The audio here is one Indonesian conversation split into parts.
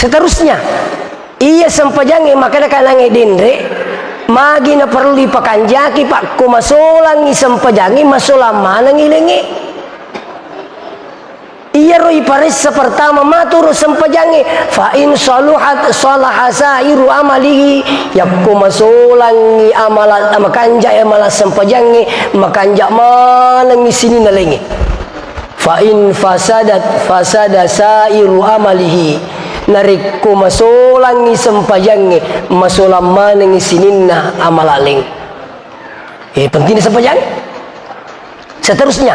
Seterusnya iya sempajangi makanya kanange dendre magi na perlu dipakanjaki pak ko masolangi sempajangi masolama nangilengi iya roi paressa pertama maturu sempajangi fa in saluhat salaha sairu amalihi yakko masolangi amalan makanja amala sempajangi makanja manangi sini nalengi fa in fasadat fasada sairu amalihi narikku masolangi sempajangi masolam manangi sininna amalaling. Penting sempajangi. Seterusnya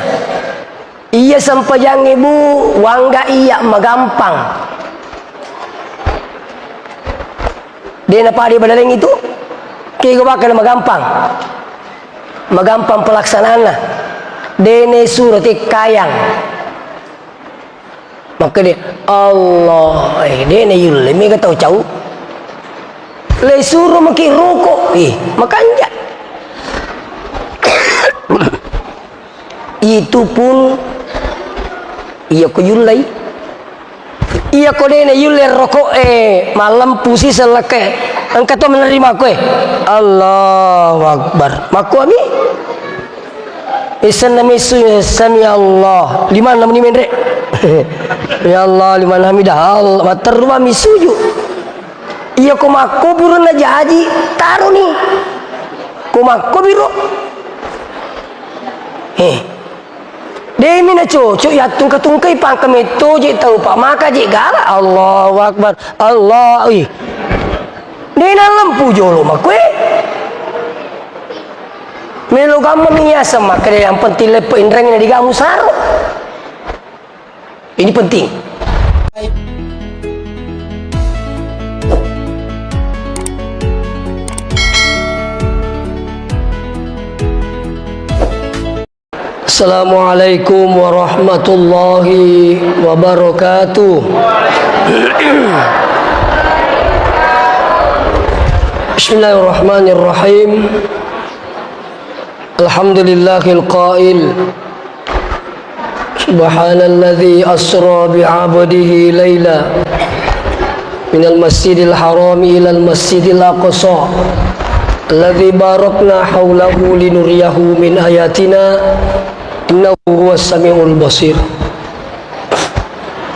iya sempajangi bu wangga iya magampang dia napa di badaleng itu kaya bakal magampang pelaksanaan dene surat kayang maka dia Allah dia na yul mi ka tahu cau le suruh maki ruko makanya itu pun iya ko yulai iya ko dia na yul rokok malam pusi selake angkat to menerima ko Allahu Akbar maku ami isan nami sami Allah lima namni mendre ya Allah liman hamidah Allah terwa misuju iya kumako biru na jaji taruh nih kumako biru demi na cucu ya tungkai pangkam itu je tahu pak maka je gala Allahu Akbar Allah dia na lampu jolo makwe melo gamu miasa maka yang penting lepo indreng na digamu saru. Ini penting. Assalamualaikum warahmatullahi wabarakatuh. Bismillahirrahmanirrahim. Alhamdulillahil qail Subhanalladzi asra bi'abdihi layla minal masjidil haram ilal masjidil aqsa alladzi barakna haulahu linuriyahu min ayatina innahu huwas samiul basir.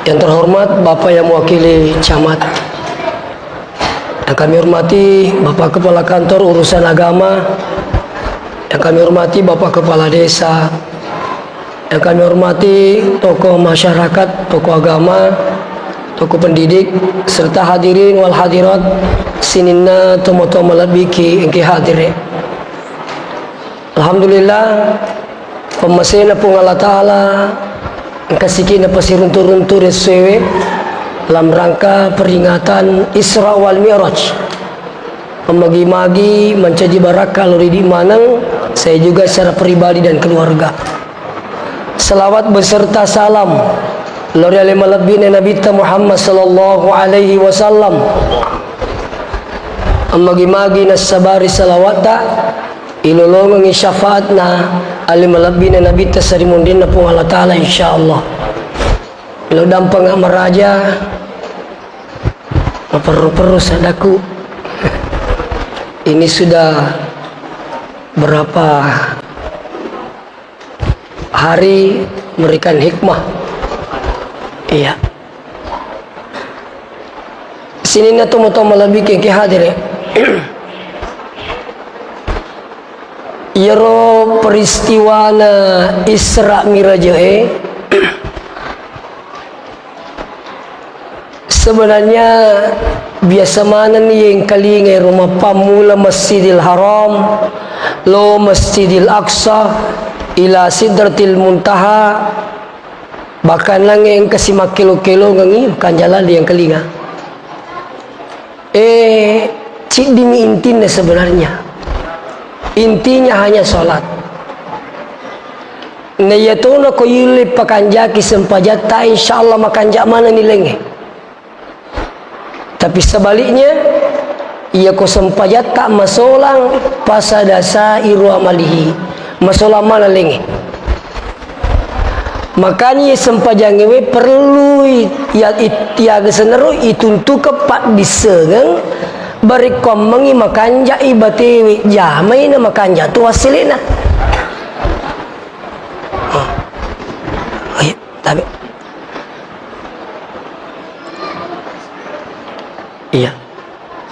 Yang terhormat Bapak yang mewakili camat, yang kami hormati Bapak Kepala Kantor Urusan Agama, yang kami hormati Bapak Kepala Desa, yang kami hormati tokoh masyarakat, tokoh agama, tokoh pendidik, serta hadirin wal hadirat sininna tomo-tomo labiki engke hadire. Alhamdulillah pemasena pung Allah Ta'ala engkasikina pasiruntur-runtur sewe dalam rangka peringatan Isra wal Mi'raj memagi-magi mencaji barakah lori di Manang saya juga secara pribadi dan keluarga. Salawat beserta salam lori alim lebih Nabi Muhammad sallallahu alaihi wasallam amagi-magi nasabari salawata ilolong ng syafaatna alim lebih Nabi Tasarimundin na pung Allah Ta'ala insyaallah ilo dampang maraja perlu sadaku ini sudah berapa hari memberikan hikmah. Iya. Sini na tomo-tomo lebih ke hadir. Yero peristiwa na Isra Miraj sebenarnya biasa mana nih yang kali ngai rumah pamula Masjidil Haram lo Masjidil Aqsa ila Sidratil Muntaha bahkan lange yang kasih makilo-kilo ngangi kan jalan yang kelinga cik dimi intinya sebenarnya intinya hanya sholat nayatuna ko yuli pakanjaki sempajata insyaallah makanjak mana nilenge tapi sebaliknya ia ko sempajat tak masolang pasadasa iru amalihi masolah mana lengi Makanya sempajange we perlu ya itiaga seneru ituntu kepak disegeng bari komengi makanja ibate jamai na makanja tu hasilina. Oh iya, tapi iya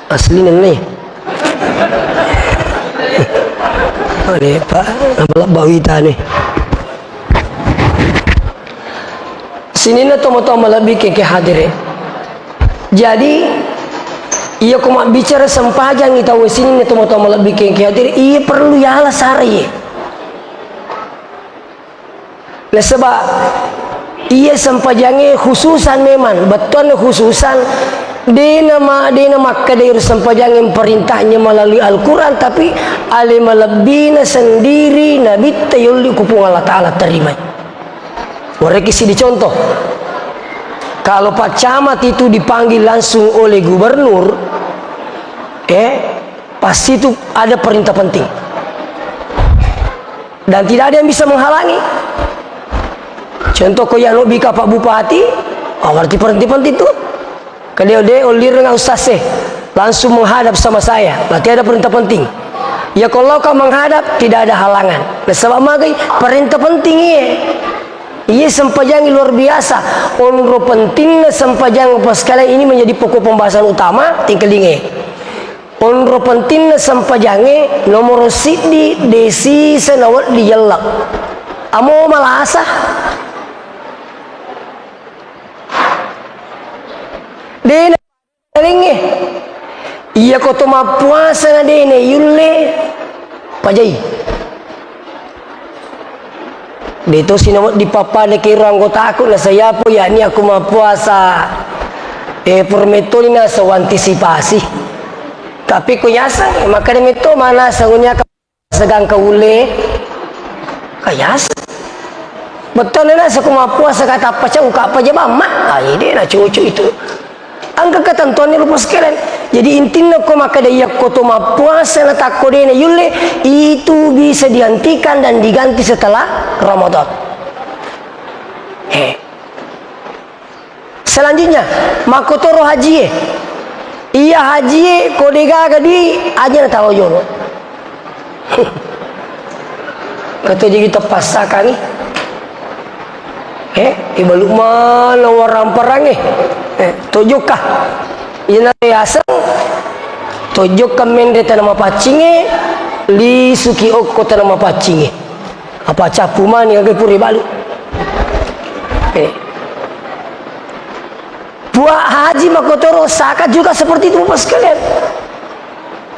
aslinya nih. Ini Pak, nampak bawita nih. Sini na tomo-tomo lebih ke hadir. Jadi, iya ko mak bicara sempajang kita sini na tomo-tomo lebih ke hadir. Iya perlu ya lah sari. Nah sebab iya sempajangnya khususan memang betul khususan. Dia nama dari sempajang perintahnya melalui Al-Quran, tapi ale melebihnya sendiri Nabi tayuli kupung Allah Ta'ala terima. Mereka isi dicontoh, kalau Pak Camat itu dipanggil langsung oleh gubernur, pasti itu ada perintah penting dan tidak ada yang bisa menghalangi. Contoh yang bika Pak Bupati, berarti perintah penting itu. Kalau dia olir dengan ustaz langsung menghadap sama saya, berarti ada perintah penting. Ya kalau kau menghadap tidak ada halangan. Nah, sebab magai perintah penting iya. Iya sempajang luar biasa. Onro pentingnya sempajang pas kali ini menjadi pokok pembahasan utama tingkelinge. Onro pentingnya sempajang nomor sidi desi senawat dijelak. Amo malah asah. Dene ringe iya ko toma puasa na dene yulle pajai dito sino di papa de kirang kota aku na saya po ya ni aku mapuasa permetolina sa antisipasi tapi kunyasa maka demito mana sagunya segang kaule kayas betul na sa kumapuasa kata apa uka apa jaba mak ay de na cucu itu angka ketentuan ni lupa sekalian. Jadi intinya kau maka dia kotoma puasa na takodene yulle itu bisa dihentikan dan diganti setelah Ramadan. Selanjutnya makotoro haji. Iya haji kodega gadi aja na tahu jono. Kata jadi kita pasakan ni. Ibalu mana orang perang tojokah ina asang tojok kamende tanama pacinge li suki okko tanama pacinge apa capu mani age puri balu buah haji makotoro saka juga seperti itu Bapak sekalian.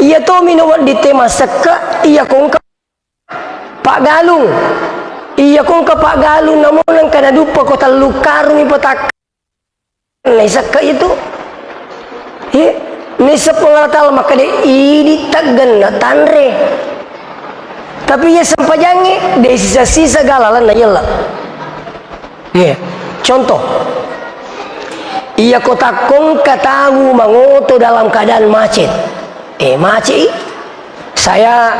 Iya to minowat di tema seka iya kongka Pak Galung iya kongka Pak Galung namun yang kana dupa kota lukarumi petak nisa ke itu nisa pengatal maka dia ini tagan na tanre tapi ya sempajangi dia sisa-sisa galalan na yela contoh iya kota kongka tahu mangoto dalam keadaan macet macet saya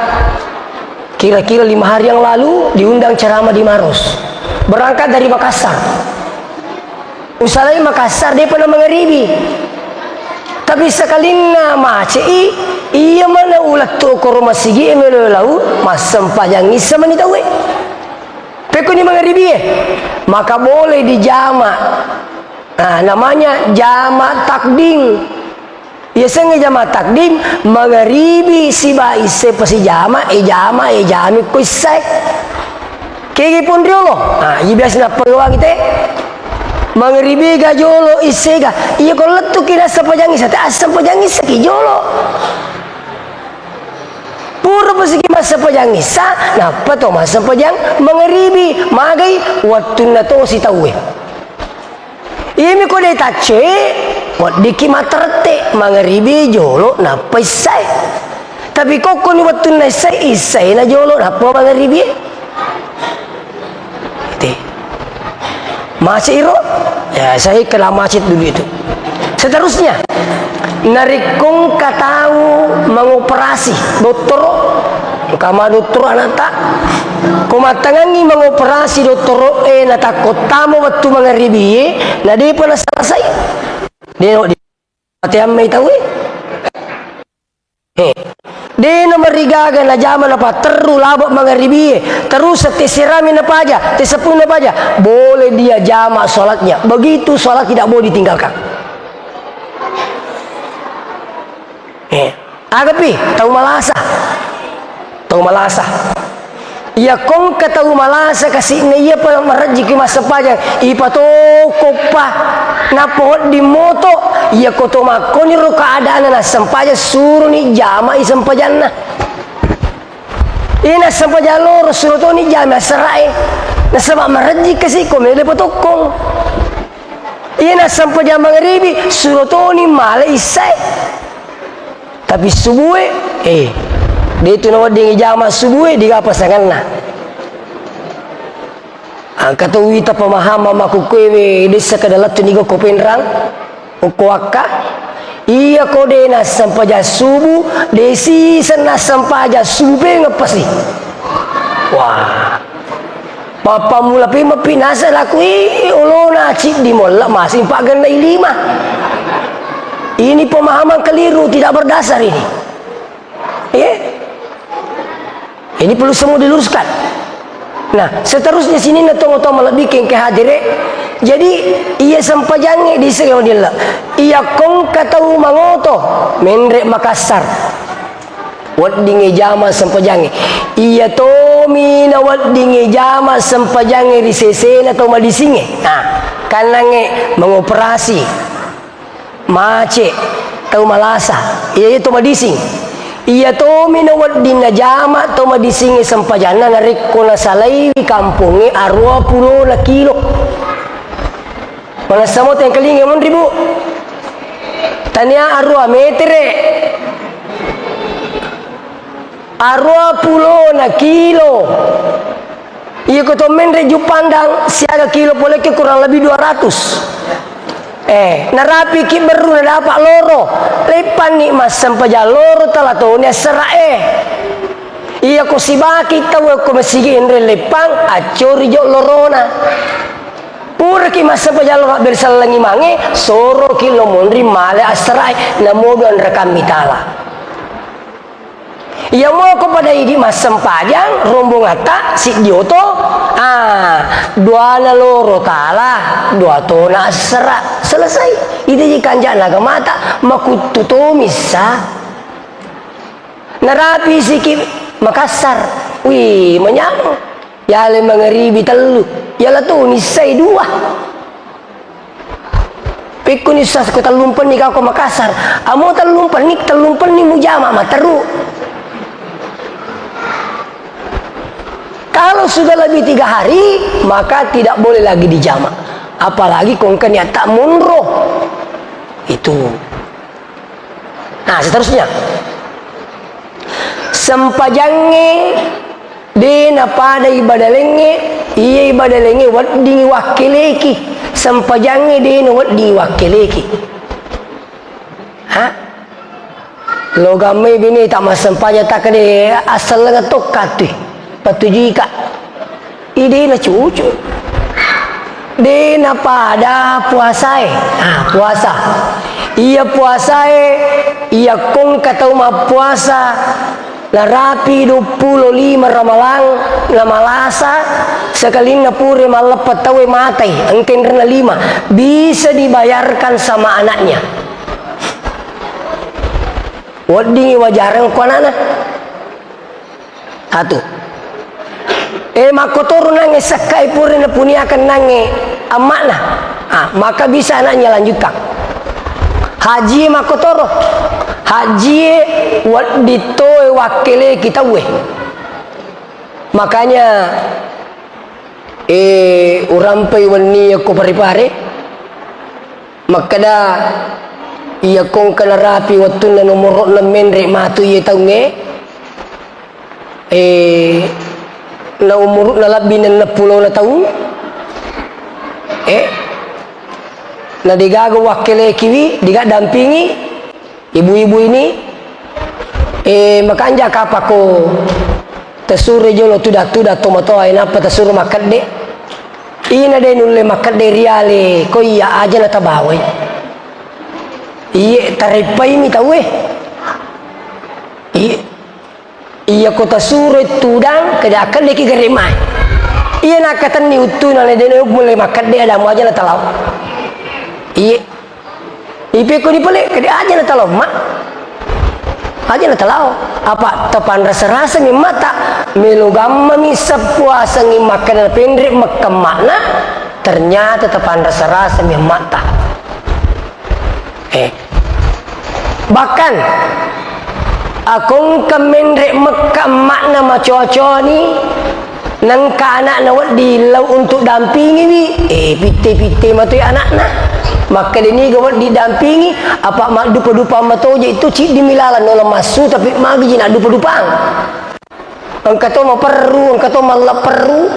kira-kira 5 hari yang lalu diundang ceramah di Maros berangkat dari Makassar. Usalanya Makassar dia pernah mengeribi. Tapi sekalinya macet iya mana ulat tu korma sigi emelau mas sempajang isa manita we. Peko ni mengeribi maka boleh dijama. Nah, namanya jama takdim. Biasanya jama takdim mengeribi si baise pasi jama jami kuisai. Kegi pun diolo. Nah, iya biasa nak peluang kita. Mengeribi gajolo isega iya kalau letu kira sepanjang isa asam panjang isa kijolo pura pasigi masa panjang isa napa to masa panjang mengeribi magai waktu na to si tawe imi ko de tace wat diki materte mengeribi jolo napa isai tapi kok ni waktu na isai na jolo napa mengeribi masih iro ya saya kena macet dulu itu. Seterusnya narikung katau mengoperasi dokter kama dokter anak tak kumatangangi mengoperasi dokter na takot tamu waktu mangaribi na di pun selesai dia di patiam mai tahu dia nomor rigaga na zaman apa teru labak mangaribi terus sirami na paja tesepun na paja boleh dia jamak sholatnya begitu sholat tidak boleh ditinggalkan. Agapi tahu malasa ia kong ka tahu malasa kasi na iya pa maraji ki masapaya ipato kopa na pohon di moto ia koto makoni ro keadaan na sampaya suruh ni jama isampajan na ina sampajan loro suruh to ni jama serai na sama maraji kasi komele potokong ina sampajan mangribi suruh to ni mala isai tapi subuh dia itu nawad di jama subuh di pasangan na kata wita pemahama makukewe desa kadalat tunigo kopenrang ukuaka iya kode na sampaja subuh desi sana sampaja subuh ngepasi wah papa mula pi mapinasa lakui ulona cip di mola masih pak ganai 5. Ini pemahaman keliru, tidak berdasar ini. Ini perlu semua diluruskan. Nah, seterusnya sini natong-natong melebihin ke hadire. Jadi, ia sampajange di segalanya. Ia kong katau mangoto menrek Makassar. Waddinge jama sampajange. Ia tomi na waddinge jama sampajange di sesena atau madisinge. Nah, kanange mengoperasi mace tau malasa iya itu madising iya to minawad din na jama to madising sampajana narik ko na salay kampungi arwa pulo na kilo mana samot yang kelingi mon ribu tania arwa metere arwa pulo na kilo iya ko to menre jupandang siaga kilo boleh ke kurang lebih 200 narapi ki beru na dapat loro lepan ni mas sampaja loro talatonya serae iya ko sibaki tahu ko masigi enre lepang acori jo lorona pura ki mas sampaja loro bersalangi mange soro ki lomondri male asrai na moduan rekam mitala iya mau kepada idi mas sempajang rombong ata si dioto dua na loro tala dua tona serak selesai ide kanjak naga mata makututo misa narapi sikit Makassar wih menyamuk yale mengeribi telu yala tu nisai 2 piku nisas ko telumpen ni kau Makassar amo telumpen ni mujama materu. Kalau sudah lebih 3 hari maka tidak boleh lagi dijamak apalagi kongkanya tak munroh itu. Nah seterusnya sempajange dena pada ibadalenge iya ibadalenge waddingi wakileki sempajange dena waddingi wakileki logame bini tak mas sempaja tak kade asal ngetok katih patujika ide na cucu dena pada puasai puasa iya puasai iya kong katau ma puasa na rapi 25 ramalang na malasa sekali na pure malepat tawe matai angken na 5 bisa dibayarkan sama anaknya waddingi wajarang ko anana satu makotoru nange sakai puri na punya akan nange amakna maka bisa anaknya lanjutkan haji makotoro haji wadditoe wakile kita makanya urampai wani aku pare-pare makada iya kong kana rapi watun na nomor na menre matu iya taunge na umur na labih na 10 na taon na digago wakile kiwi diga dampingi ibu-ibu ini makanja kapako tasure jolo tuda tomato ay napa tasuro makadde ina de nulle makadde riale ko iya aja na tabawai iye taripai mi tawe iya ko tasure tudang kada akadde ki garemai iya nakatan ni utuna le de mulai makadde ada mo aja na talau iye ipe ko ni pale kada aja na talau mak aja na talau apa tepan rasa-rasa mi mata melugama mi sepuasa ngi makan pendek makna ternyata tepan rasa-rasa mi mata bahkan akong kemendrek makna maco-co ni nang ka anak na di lau untuk dampingi wi pite-pite matui anak na maka ini gawat didampingi apa mak dupa-dupa matoja itu cik dimilalan nola masu tapi magi nak dupa-dupang angka to mau perlu angka to malah perlu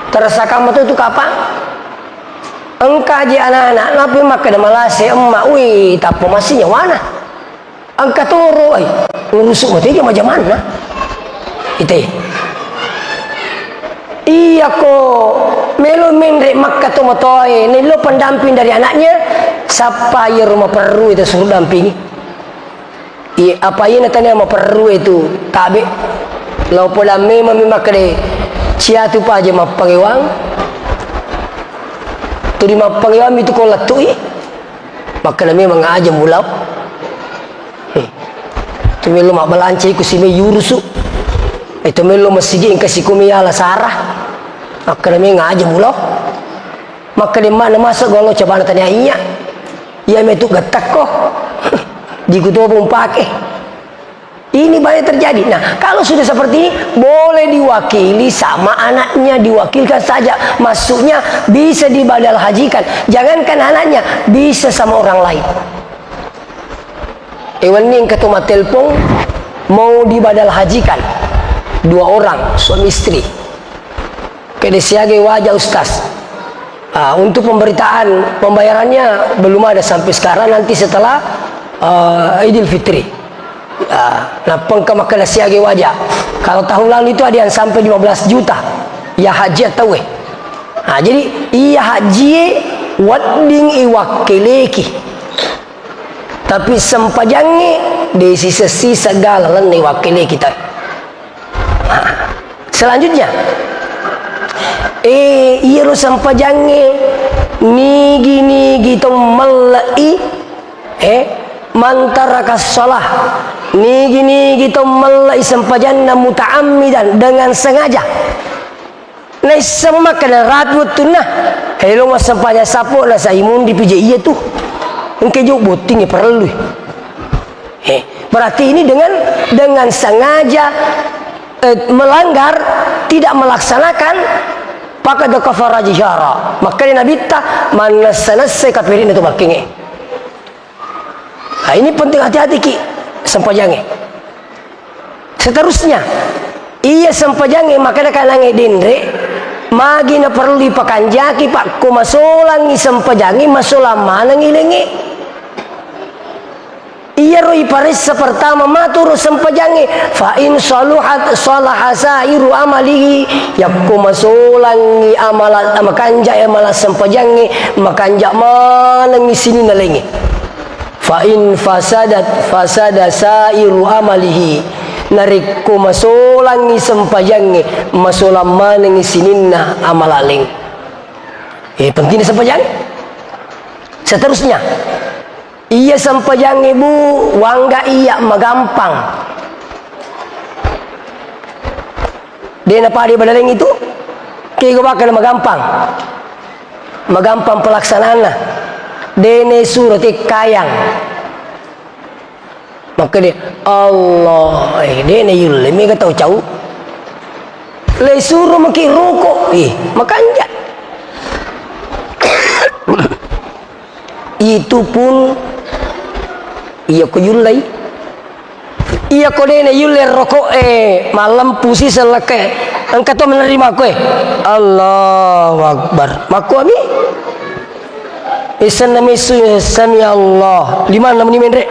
terasa kamu tu kapan angka je anak-anak napi maka dah malase emak wi tapo masih nyawana angka to ro ai ngurusuk mati macam mana itu iya ko melo mendrek makka to motoe ni lo pendamping dari anaknya siapa ya rumah perlu itu suruh dampingi iya apa iya natanya mau perlu itu tabe lo pola memang makde cia tu pa je mapangewang tu di mapangewang itu ko latui maka memang aja mulau tu melo mak balanci ku sime yurusu itu melo masigi kasih kumia la sarah maka memang aja mulau maka di mana masa golo coba tanya iya ia metu getak kok di kutu pun pakai ini banyak terjadi. Nah kalau sudah seperti ini boleh diwakili sama anaknya diwakilkan saja masuknya bisa dibadal hajikan jangankan anaknya bisa sama orang lain ini yang ketemu telepon mau dibadal hajikan 2 orang suami istri kedesiage wajah ustaz untuk pemberitaan pembayarannya belum ada sampai sekarang nanti setelah Idul Fitri nah pengkemakan siage wajah kalau tahun lalu itu ada yang sampai 15 juta ya haji atau jadi iya haji wading iwakileki tapi sempajangi di sisa segala lain wakili kita selanjutnya iya lo sempajangi nigi melai mantarakas salah nigi melai sempajanna muta'ammidan dengan sengaja nai semak kena ratut tunah hello mas sempaja sapo na sa imun di pije iya tuh engke jo boting perlu berarti ini dengan sengaja melanggar tidak melaksanakan pakai kafara jihara maka Nabi ta manasanase kafirin itu makinge nah ini penting hati-hati ki sempajange seterusnya iya sempajange maka dah kalange dendre magi na perlu dipakanjaki pak ko masolangi sempajange masolama nangilenge iya roi paris pertama matur sempajange fa in saluhat salaha sairu amalihi yakku masulangi amalan makanja amala sempajange makanja malangi sini nalenge fa in fasada sairu amalihi narikku masulangi sempajange masulam malangi sininna amalaleng penting sempajange seterusnya iya sampajang ibu wangga iya magampang dia napa di badaleng itu kaya bakal magampang pelaksanaan dene surat kayang maka dia Allah dene yul mi ka tahu cau le suruh maki rukuk makanya itu pun iya ko yulai iya ko dene yuler rokok malam pusi seleke engkau to menerima kowe Allahu Akbar maku ami isan nami sami Allah liman namni mendre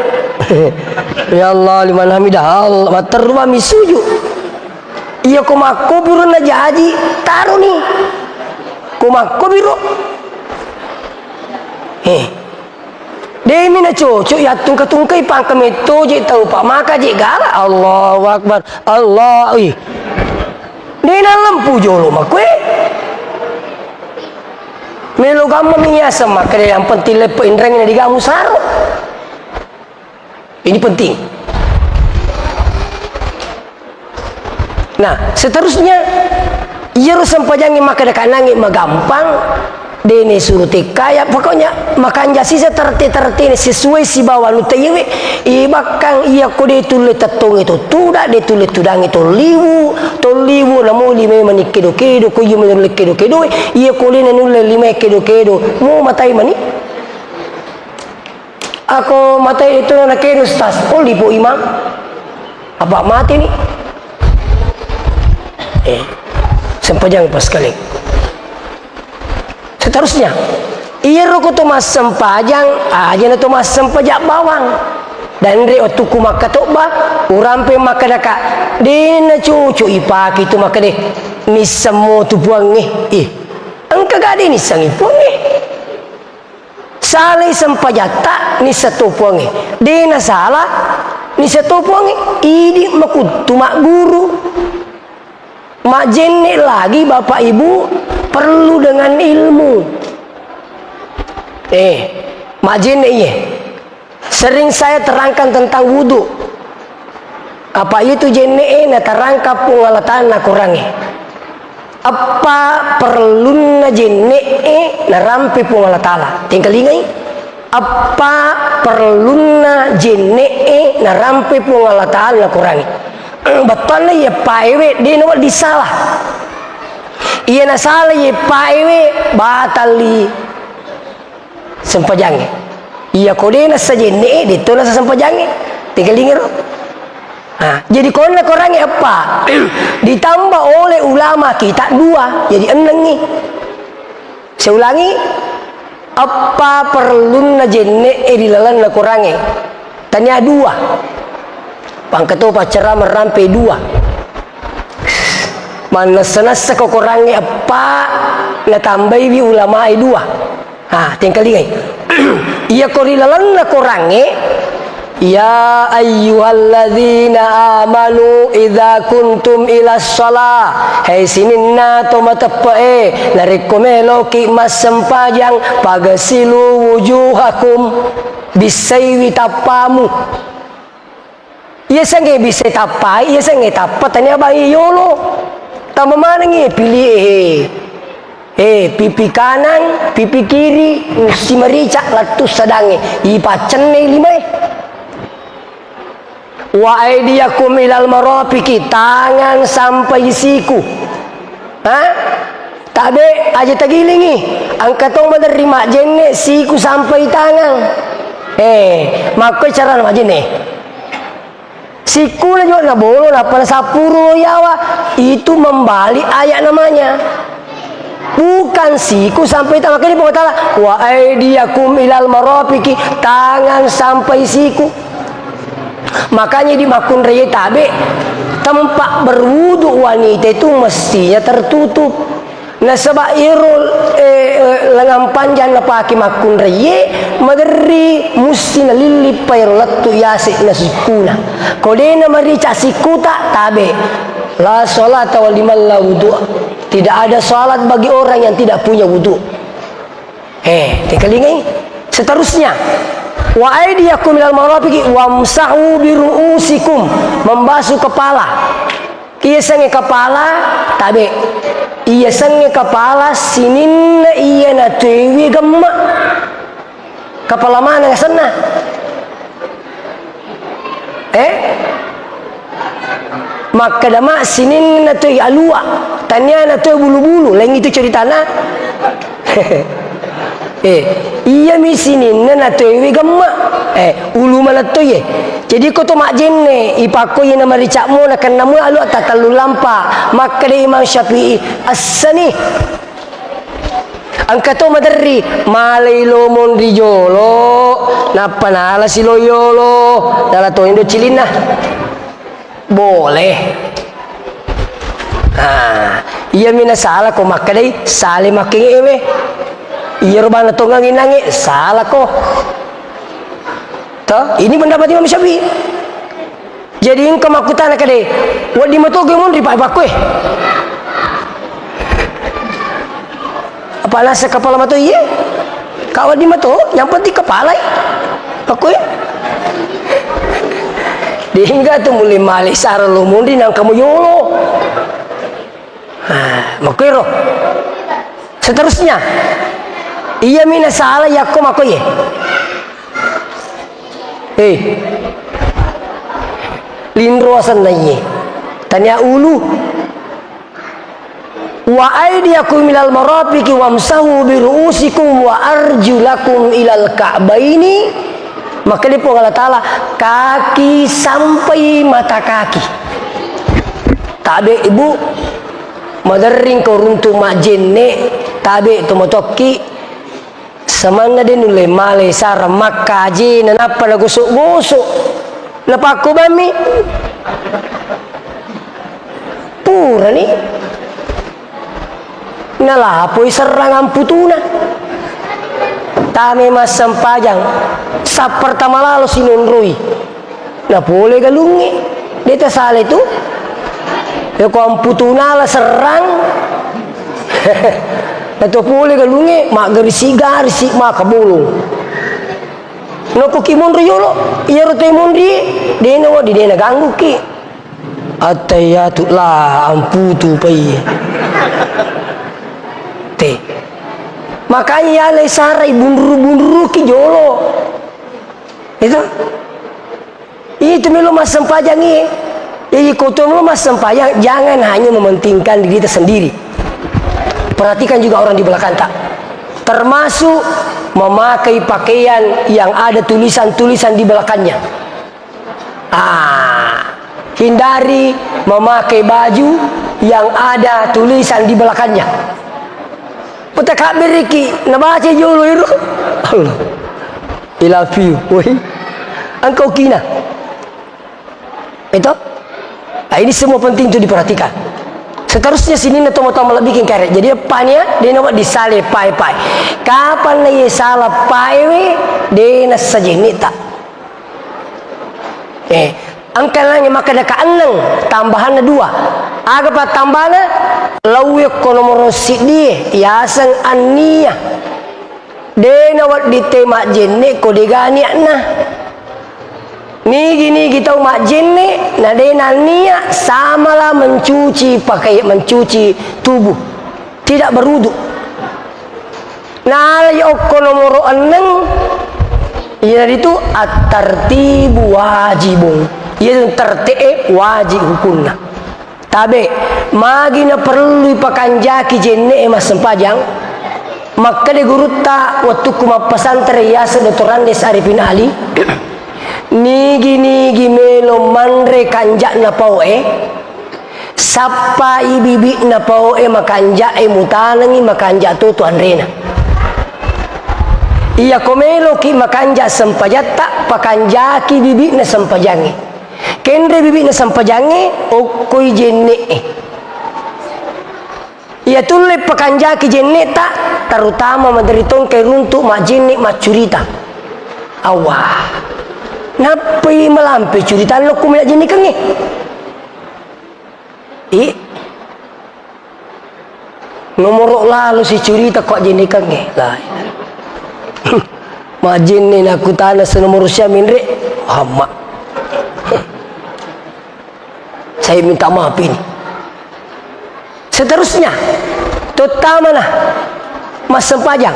ya Allah liman hamidah Allah materwa misuju iya komako biru na jaji taruh nih komako biru demi na cocok ya tungkai pangkam itu je tahu pak maka je gala Allahu Akbar Allah dia na lampu jolo makwe melo gamma miasa maka yang penting lepo indreng di gamu saro ini penting. Nah seterusnya ia harus sempajangi maka dekat nangis magampang dene suruh kaya pokoknya makan jasi terti sesuai si bawah lu teyewe ibakang iya kode tulis tetong itu tudak de tulis tudang itu liwu namu lima mani kedo ko iya mani kedo iya kode nanule lima kedo mau matai mani aku matai itu na kedo stas lipo imam apa mati nih sempajang pas kali. Seterusnya iya roko to mas sempajang aja na to mas sempajak bawang dan re otuku maka toba urampe maka daka dina cucu ipaki tu maka deh ni semua tu buang angka gade ni sangi puang salai sempajak tak ni satu puang dina salah ni satu puang idi makut tu mak guru mak jenne lagi bapak ibu perlu dengan ilmu. Mak jenne sering saya terangkan tentang wudu. Apa itu jenne na terangkap pengalatan na kurangi. Apa perlu na jenne na rampe pengalatala. Tinggal ingai. Apa perlu na jenne na rampe pengalatala na kurangi. Betul ya paewe dia nawal disalah. Iya na salah ya paewe batali sempajange. Iya kode na sajene dito na sa sempajange. Tinggal ingin. Nah, jadi kona korangnya apa? Ditambah oleh ulama kita dua, jadi eneng nih. Saya ulangi, apa perlu na jenne dilalan na korangnya? Tanya dua. Pangkato pacara merampe dua. Mana senasa kau korangnya apa na tambai bi ulama dua. Tinggal ingat. Ia korilalan na korangnya. Ya ayyuhalladzina amanu idza kuntum ila shalah. Hei sininna to matepe narekomelo ki mas sempajang pagasilu wujuhakum bisaywi tapamu. Iya sange bisa tapai, iya sange tapat tanya bayi yolo. Tama mana ngi pilih pipi kanan, pipi kiri, si merica latus sadange, ipacen nih lima. Wa aidiyakum ilal marafiqi tangan sampai siku. Tabe aja tagilingi. Angkatong menerima jenne siku sampai tangan. Maka cara nama jenne. Siku na juga na bolo na pada sapuro yawa itu membalik ayat namanya. Bukan siku sampai tangan. Makanya pokok ta'ala wa aidiyakum ilal marafiqi tangan sampai siku. Makanya di makun raya tabe tempat berwudu wanita itu mestinya tertutup. Nah sebab irul lengan panjang na pakai makun raya maderi musti na lilip payrolatu yasik na sikuna. Kode na marica sikuta tabe la sholat wal liman la wudu. Tidak ada salat bagi orang yang tidak punya wudu. Tinggal ingat. Seterusnya wa aydiyakum ilal marafiqi wamsahu biru'usikum membasuh kepala. Iya sange kepala tabe. Iya sange kepala sinin iya na tewi gemma. Kepala mana yang sana? Maka dama sinin na tewi alua. Tanya na tewi bulu-bulu. Lain itu cerita na. Iya misinin na tewi gemma. Ulu mana tu ye. Jadi kau tu mak jenne ipako ye nama ricakmu nak namu alu tatalu lampa. Maka de Imam Syafi'i as-sani. Angka tu madari malai lo mondri jolo napa nala silo yolo dala to indo cilina boleh Iya mina salah ko makadai sale making ewe. Iya rubana tongang inangi salah ko. Toh, ini pendapat Imam Syafi'i. Jadi engkau makutan kadai, wadi matoge mon ripa bakwe. Apa nasa kepala mato iya? Kawat di mato, yang penting kepala bakwe. Dihingga tu mulai malai sara lo mundi nang kamu yolo. Makwero. Seterusnya, iya mina salah yakko makoye. Lindro asan nanye tanya ulu wa aydiyakum ilal marafiqi wamsahu bi ru'usikum wa arjulakum ilal ka'baini. Maka dia pun Allah Ta'ala kaki sampai mata kaki. Tabe ibu madering ko runtu majenne tabe to motoki samanga din nule male sara makaji nanapa na gusok-gusok napaku bami pura ni nalapoy serangan putuna tame mas sampajang sa pertama lalo sinunrui na boleh galungi deta sale tu ya ko ang putuna la serang Nato puli galungi mak garisi mak kabulung. No ko kimondri yolo, iya rote mondri, dena wa di dena ganggu ki. Atayatu la amputu pai. Te. Makanya ya le sarai bunduru ki jolo. Itu melo mas sempajangi. Jadi kotono mas sempayang jangan hanya mementingkan diri kita sendiri. Perhatikan juga orang di belakang tak. Termasuk memakai pakaian yang ada tulisan-tulisan di belakangnya. Hindari memakai baju yang ada tulisan di belakangnya. Petak beriki, nabaca jolo itu. Allah. I love you. Woi. Engkau kina. Itu? Ini semua penting itu diperhatikan. Seterusnya sini tomo-tomo bikin karet. Jadi apanya? Dia nak disale pai-pai. Kapan lagi salah pai we? Dia nak sejenita. Angkalannya maka ada keeneng. Tambahannya 2. Apa tambahnya? Lawe konomoro sidi. Yasang ania. Dia nak ditemak jenik kodeganiak nah. Ni kita umat jenne nadena niat samalah mencuci mencuci tubuh tidak berwudu. Nah yoko nomor 6 ya itu at-tartibu wajibun. Ia tertib wajib hukumna. Tabe magina perlu pakanjaki jenne mas sempajang. Maka de guruta waktu kuma pesantren yasa Dr. Andes Arifin Ali. Nigi melo manre kanjak na paue sapa ibibi na paue makanjak mutanangi makanjak tu anrena iya komelo ki makanjak sempajatta pakanjaki bibi na sempajangi kendre bibi na sempajangi okoi jenne iya tulle pakanjaki jenne tak terutama menderitong ke runtuk majenne macurita awah napi melampi cerita lo ku minat jenis kengi nomor lalu si cerita kok jenis kengi lah majin ni nak tanah senomor usia minre hama saya minta maaf ini. Seterusnya terutama nah mas sempajang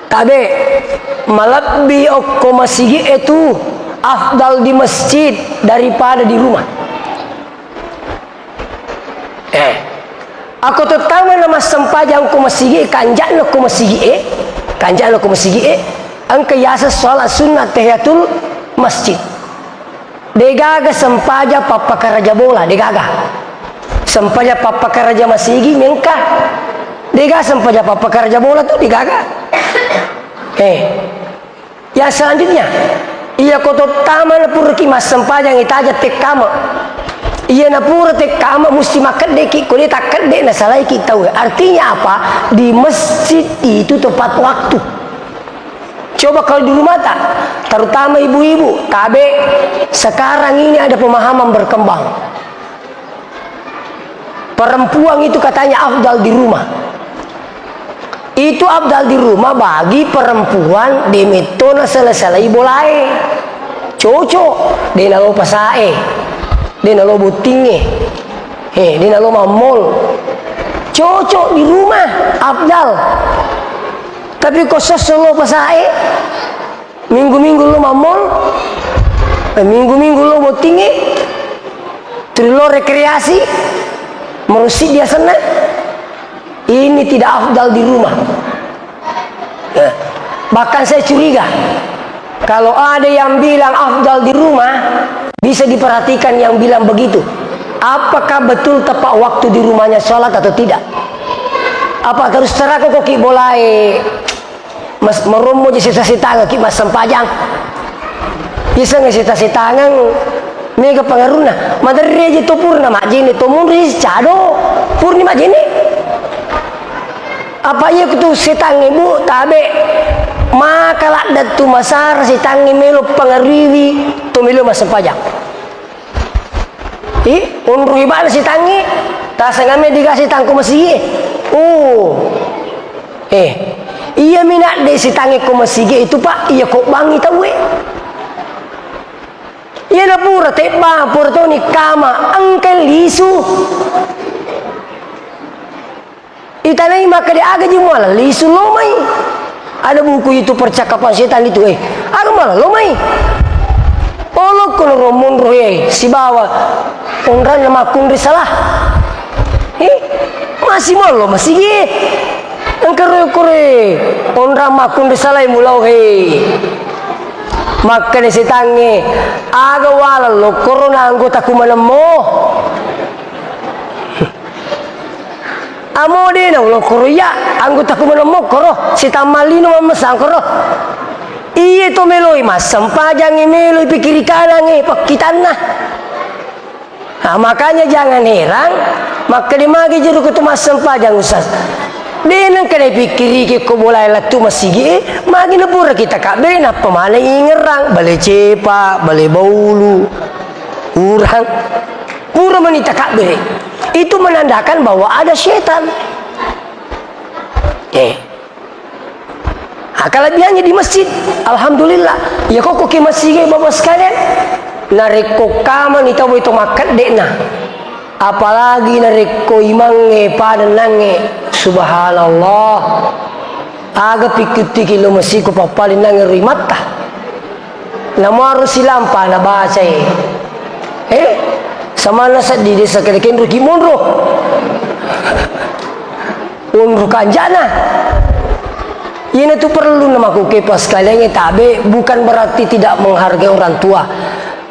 tabe malabbi okko masigi itu afdal di masjid daripada di rumah. Aku terutama nama sempajang ku masigi kanjak no ku masigi angka yasa sholat sunat tahiyatul masjid. Degaga sempaja papa karaja bola degaga. Sempaja papa karaja masigi mengka. Degaga sempaja papa karaja bola tu degaga. Yang selanjutnya ia koto taman purki mas sempajang itaja tekama Iya na pura te kama mesti makan deki kau dia tak kedek na salah kita tahu. Artinya apa? Di masjid itu tepat waktu. Coba kalau di rumah tak, terutama ibu-ibu, tabe sekarang ini ada pemahaman berkembang. Perempuan itu katanya afdal di rumah. Itu afdal di rumah bagi perempuan di metona selesai boleh. Cocok di nalo pasae. Dia nalo butinge, dia nalo mamol, cocok di rumah, abdal. Tapi kok sesolo pasae, minggu-minggu lo mamol, minggu-minggu lo butinge, terus lo rekreasi, merusit dia sana. Ini tidak abdal di rumah. Bahkan saya curiga, kalau ada yang bilang afdal di rumah, bisa diperhatikan yang bilang begitu. Apakah betul tepat waktu di rumahnya sholat atau tidak? Apa terus terang kok ki boleh mas merumu di sisa tangan ki mas sempajang? Bisa nggak sisa tangan? Mega pengaruhna. Madari aja tu purna mak jini tu munri cado purni mak jini. Apa iya tu setang ibu tabe? Maka lah tu masar si tangi melo pengaruhi tu melo mas sempajang. Unruh ibadah si tangi tak sengame dikasih tangku masih. Iya minat de si tangi ku masih itu pak iya kok bangi tahu iya na pura teba pura tu ni kama angkel lisu itanai maka dia aga jumala lisu lomai. Ada buku itu percakapan setan itu aku malah lomai. Olok kono romon roye si bawa onran nama kundri salah. Masih malo masih ye. Engkau kore onran makundri salah mulau Maka ni setange aga wala lo korona anggota kumanamo. Amo de na lo koro ya anggota kumanamo koro si tamalino mamasang koro. Iya to meloi mas sempajang meloi pikir kanan pakitanna. Nah, makanya jangan heran maka dimagi jeruk itu mas sempajang usas. Denang kena pikiri ke ko boleh latu masigi magi nepura kita kak bena pemana ingerang bale cepa bale baulu urang pura menita kak bere itu menandakan bahwa ada setan. Kelebihannya di masjid, alhamdulillah. Ya kok ke masjid bapak sekalian, nareko kama ni tahu itu makat dekna. Apalagi nareko imange pada nange, subhanallah. Aga pikir-pikir lo masih ko papalin nange rimata. Namaru silampa na baca sama nasa di desa kedekin rugi munro. Unru kanjana. Ini tuh perlu namaku kepas kalian tabe bukan berarti tidak menghargai orang tua.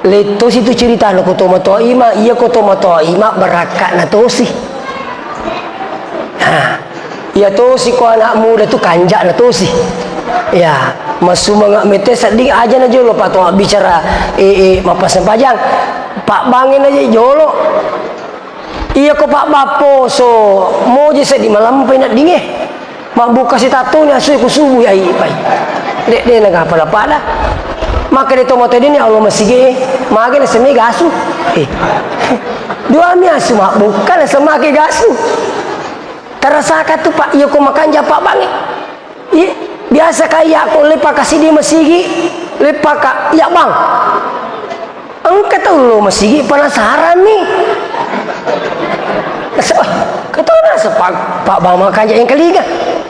Letos itu cerita no kotomo toa ima iya kotomo toa ima berakat na tosi. Ya tosi ko anak muda tuh kanjak na tosi. Ya masu mga metes seding aja na jolo pak toa bicara mapas sempajang pak bangin aja jolo. Iya ko pak bapo so mau jese di malam penat dingin. Mak buka si tato ni asyik ku subuh ya pai. Dek naga pada. Maka de tomato ni Allah masige, mage na semi gasu. Dua mi asu mak bukan semake gasu. Terasa tu pak iya ko makan japa bangi. Biasa kaya ko lepa kasih dia masigi, lepa ka ya bang. Engkau tahu lo masigi penasaran nih. Kata nasa pak bang makan yang keliga.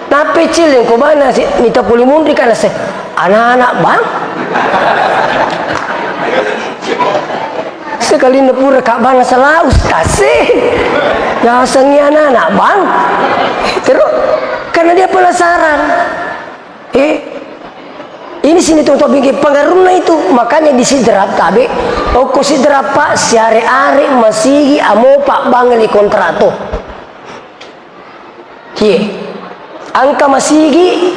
Tapi cilin ko mana si nita puli mundri kana se anak-anak bang. Sekali nepura kak bang salah ustaz ya sengi anak-anak bang. Terus karena dia penasaran. Ini sini tuh bikin pengaruhnya itu makanya disidrap tabe. Oko sidrap pak siare-are masigi amo pak bang li kontrato. Angka masigi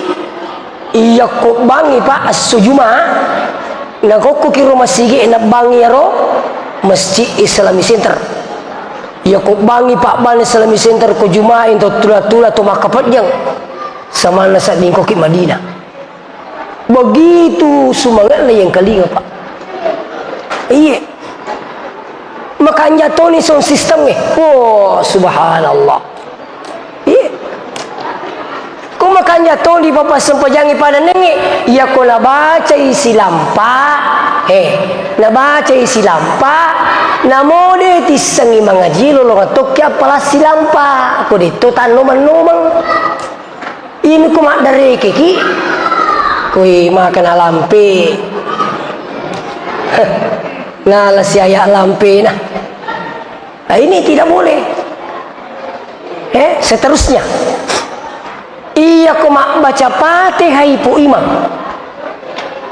iya kok bangi pak sujuma na kok kiro masigi na bangi ro masjid Islamic Center Ya ko bangi Pak Ban Islamic Center ko jumain to tula-tula to makapatjang sama nasa dingko ki Madinah. Begitu semangat lah yang kalinga Pak. Iya. Makanya to ni sound system eh. Oh subhanallah. Iya. Ko makanya to di Bapak sempajangi pada nengi. Ya ko na baca isi lampa. Nabaca isi lampa. Namode tisangi mangaji lolong atok ya pala silampa ko dito tanuman-numang ini ko mak dari kiki kui makan lampe ngalas siaya lampe nah ini tidak boleh seterusnya iya ko mak baca Fatihah ibu imam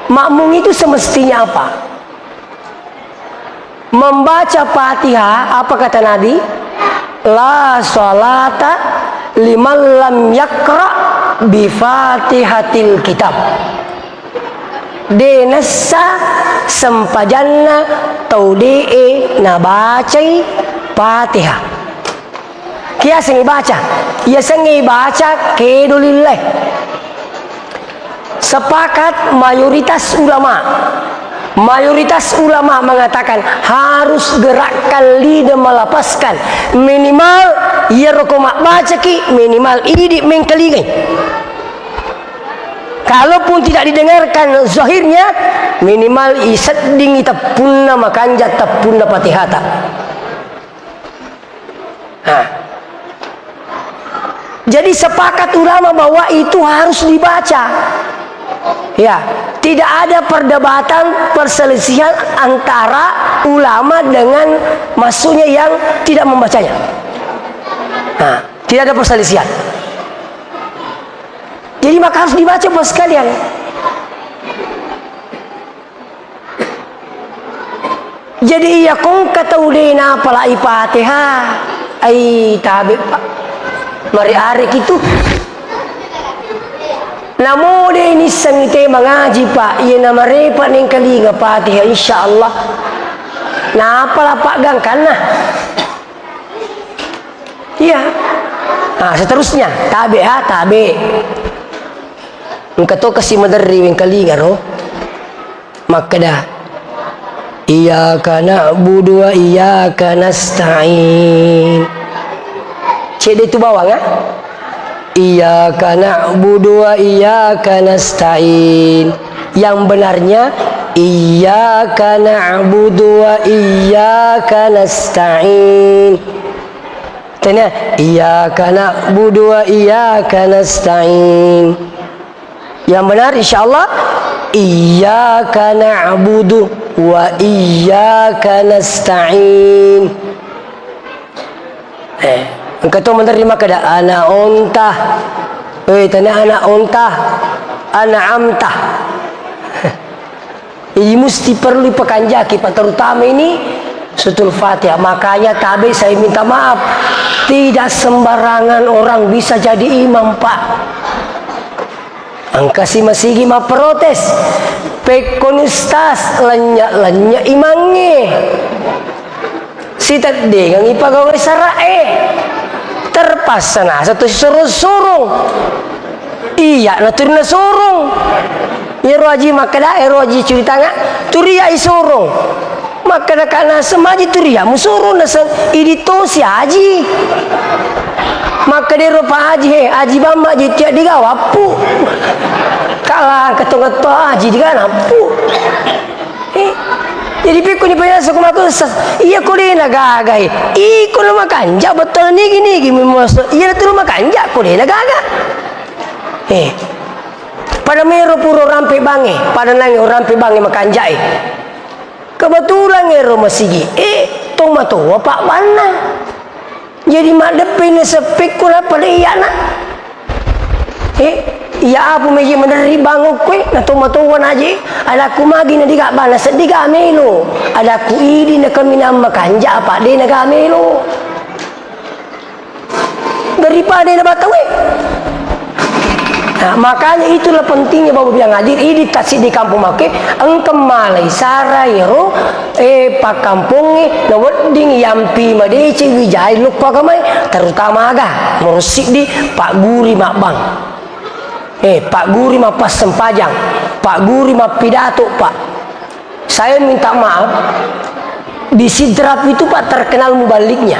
makmum itu semestinya apa? Membaca Fatihah, apa kata Nabi? La sholata liman lam yakra bi Fatihatil kitab. Denessa sempajanna taudee nabacai Fatihah. Kia sengi baca, ia sengi baca kedulillah. Sepakat mayoritas ulama mengatakan harus gerakkan lidah melepaskan minimal ya rokomak baca ki minimal ini mengkelingai. Kalaupun tidak didengarkan zahirnya minimal isedding itapunna makanja tapunna patihata. Jadi sepakat ulama bahwa itu harus dibaca. Ya, tidak ada perdebatan perselisihan antara ulama dengan maksudnya yang tidak membacanya. Tidak ada perselisihan. Jadi maka harus dibaca bos sekalian. Jadi ya kong kataulina pala Fatihah ai tabe Pak. Mari arek itu namun ini sangite mengaji Pak, ia nama repat neng kali ngapati insyaallah. Nah apalah Pak gangkan nah. Iya. Nah seterusnya tabe tabe. Engkau kasih madari neng kali ngaro. Maka dah. Iyyaka na'budu wa iyyaka nasta'in. Cek itu bawang ah. Iyyaka na'budu wa iyyaka nasta'in. Yang benarnya iyyaka na'budu wa iyyaka nasta'in. Tanya iyyaka na'budu wa iyyaka nasta'in. Yang benar insyaallah iyyaka na'budu wa iyyaka nasta'in. Engkau tu menerima kada ana ontah. Tanya ana ontah. Ana amtah. Ini mesti perlu dipekanjaki Pak, terutama ini sutul Fatihah. Makanya tabe saya minta maaf. Tidak sembarangan orang bisa jadi imam Pak. Angka si masigi ma protes. Pekon ustaz lenya imange. Si tadi ngang ipagawa sarae. Terpasana satu suruh-suruh iya natur na surung ya roji makada roji cerita nga turia isurung makada kana semaji turia musurung na idito si haji makada rupa haji haji bamba jitia digawapu kalah ketung-ketung haji diganapu jadi piku ni payah sekolah tu iya kuliah nagagai ikut rumah kanja betul ni gini masuk iya tu rumah kanja kuliah nagaga pada meru puro rampe bange pada nangi rampe bange makanjai kebetulan ngero masigi tong matua Pak mana jadi mak depin sepik kula pada iya nak iya apa meji meneri banguk kue na tumatuan aja ada ku magi na diga bana sediga melo ada ku idi na kami nama kanja apa de na gamelo daripada na batawe Nah, makanya itulah pentingnya Bapak yang hadir ini tasik di kampung make engkem malai sarairo pak kampungnya na wedding yampi madece wijai lupa kamai terutama aga merusik di Pak Guri mak bang Pak Guri mak pas sempajang Pak Guri mak pidato Pak saya minta maaf di Sidrap itu Pak terkenal mubaliknya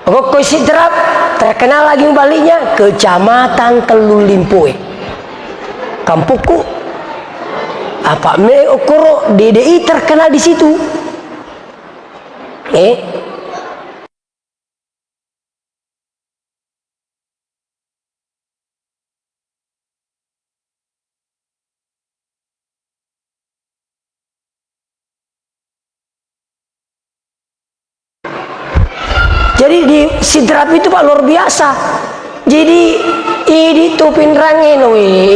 Rokok Sidrap terkenal lagi baliknya Kecamatan Teluk Limpoe. Kampungku apa me okoro DDI terkenal di situ. Jadi di Sidrap itu Pak luar biasa. Jadi ini tupin rangin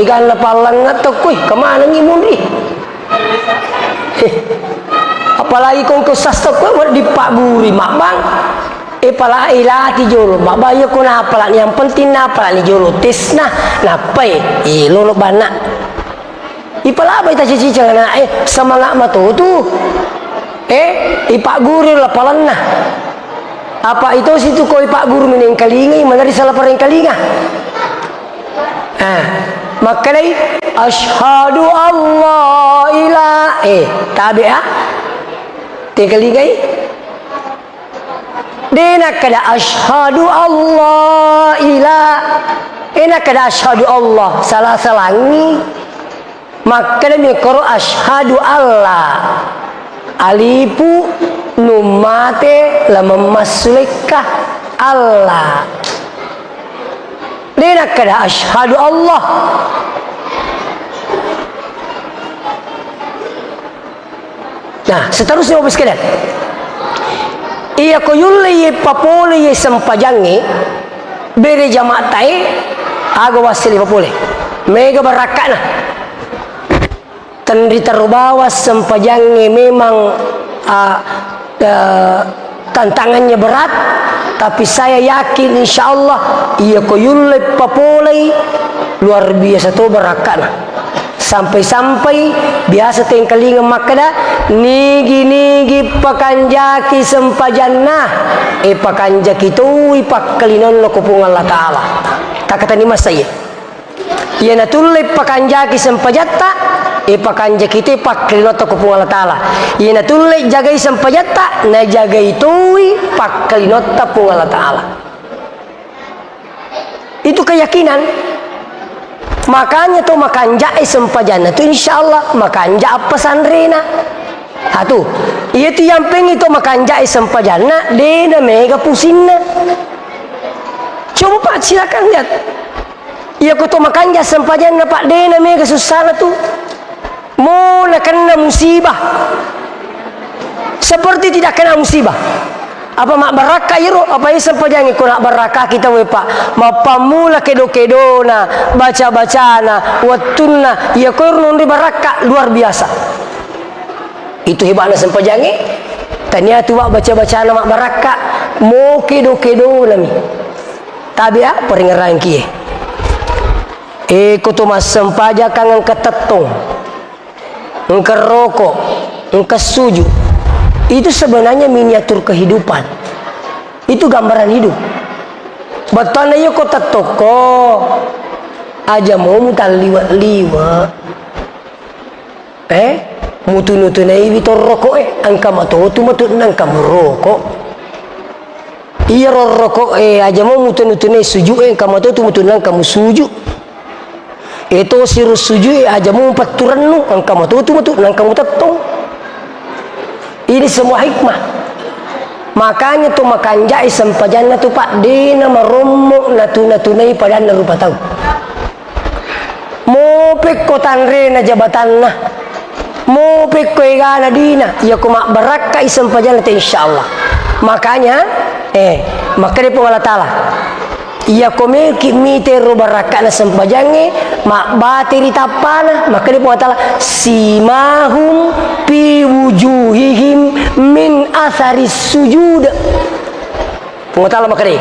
ikan lepalang ngetok kemana ngimun apalagi kong kesas tok di Pak Guri mak bang pala ilati jolo mak bayo ko na pala yang penting na pala ni jolo tes na napai lolo bana ipala ba ita cici na semangat matutu Pak Guri lepalan na apa itu situ koi Pak Guru meneng kalinga mana di salah pereng kalinga makanya asyhadu Allah ilaha tabi'ah te kalinga dena kada asyhadu Allah ilaha kada asyhadu Allah salah salangi makanya mikro asyhadu Allah alipu numate lama masulika Allah dena kada asyhadu Allah nah seterusnya Bapak sekalian iya koyulle ye papole ye sempajange bere jamaah tai aga wasili papole mega barakana tandri terbawa sempajange memang tantangannya berat tapi saya yakin insyaallah ia koyulle papolai luar biasa tuh berakan sampai-sampai biasa tengkalinga makada nigi pakanjaki sempajanna pakanjaki tu ipakalinon lo kupung Allah Ta'ala tak kata ni mas saya ia natulle pakanjaki sempajatta pakanja kita paklinota kupung Allah Ta'ala ina tulle jagai sampajatta na jagai tui paklinota pung Allah Ta'ala itu keyakinan makanya tuh makanja sampajana tuh insyaallah makanja apa sandrena tuh iya tuh yang pengen itu makanja sampajana dena mega pusingna coba silakan lihat iya kutu makanja sampajana Pak dena mega susah tuh mula kena musibah seperti tidak kena musibah apa mak baraka iro apa isa pajangi ko nak baraka kita we Pak mapamula kedo-kedona baca-bacana wattunna ya ko non di baraka luar biasa itu hebatnya sempajangi tanya tu baca-bacana mak baraka mo kedo-kedona mi tabi'a peringaran kie ko to mas sempaja kangen ketetong engkau rokok, engkau suju, itu sebenarnya miniatur kehidupan. Itu gambaran hidup. Batana yo kota toko, aja mau mutal liwat. Mutu-nutu na ibitor rokok angka matotu matut nang kamu rokok. Iya rokok aja mau mutu-nutu na suju angka matotu matut nang kamu suju. Itu sirus sujui aja mau paturan nu angka matu nang kamu tetong ini semua hikmah makanya tuh makanjai sempajana tuh Pak dina maromok natu-natunai pada rupa tahu mau pekotan rena jabatan nah mau peko egana dina ya kumak baraka isempajana teh insyaallah makanya makanya pun Allah Ta'ala ia komeki mite robaraka na sempajange mak bateri tapana maka dia pun simahum pi wujuhihim min athari sujud pengetahuan maka dia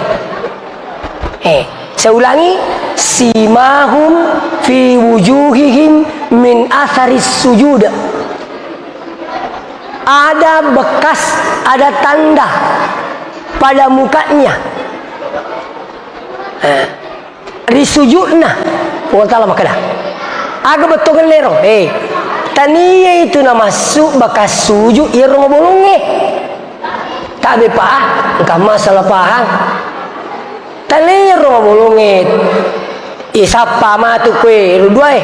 Saya ulangi, simahum fi wujuhihim min atharis sujud. Ada bekas, ada tanda pada mukanya. Risujudna. Allah Ta'ala makalah. Agak betul kan lero. Tania itu nama masuk bekas sujud ia rumah bolonge. Tak bepa, engkau masalah pahang. Tania rumah bolonge. Siapa matu kue dua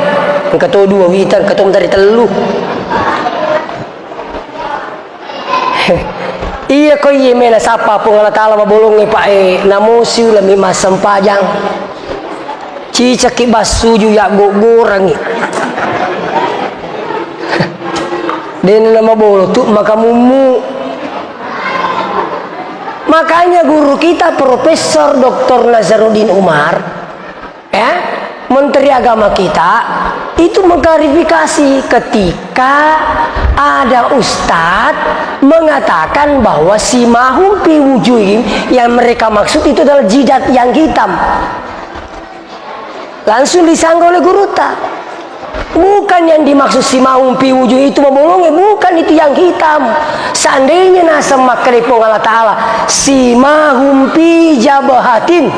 engkau dua witan engkau mencari telu. Iya kau iya mena siapa pun Allah Ta'ala mabolonge pak namusiu lami masam pajang. Cicaki basuju ya gorangi. Dan nama bolo tu maka mumu. Makanya guru kita Profesor Dr. Nazaruddin Umar, Menteri Agama kita itu mengklarifikasi ketika ada ustadz mengatakan bahwa simahum fi wujuhim yang mereka maksud itu adalah jidat yang hitam. Langsung disanggah oleh guru ta. Bukan yang dimaksud simahum fi wujuh itu membolongi, bukan itu yang hitam. Seandainya nasa makrifong Allah Ta'ala simahum fi jabahatin,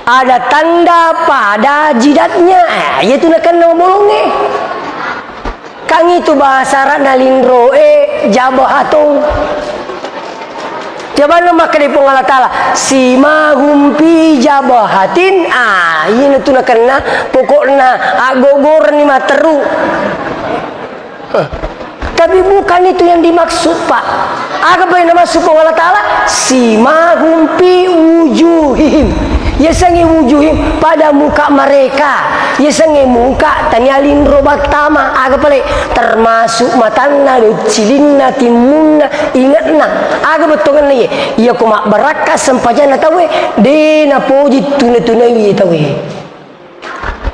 ada tanda pada jidatnya, yaitu nak nama bolonge. Kang itu bahasa Arab nalindro jabahatong. Coba nama kedipong Allah Ta'ala simahum fi jabahatin. Ini tu nak kena pokoknya agogor ni materu. Tapi bukan itu yang dimaksud pak. Apa yang dimaksud Allah Ta'ala simahum fi wujuhihim, ya sangi wujuhim pada muka mereka, ya sangi muka tanyalin robat tama aga pale termasuk matana cilinna timunna ingatna aga betongan ni ya kuma baraka sempajana tawe de na poji tuna wi tawe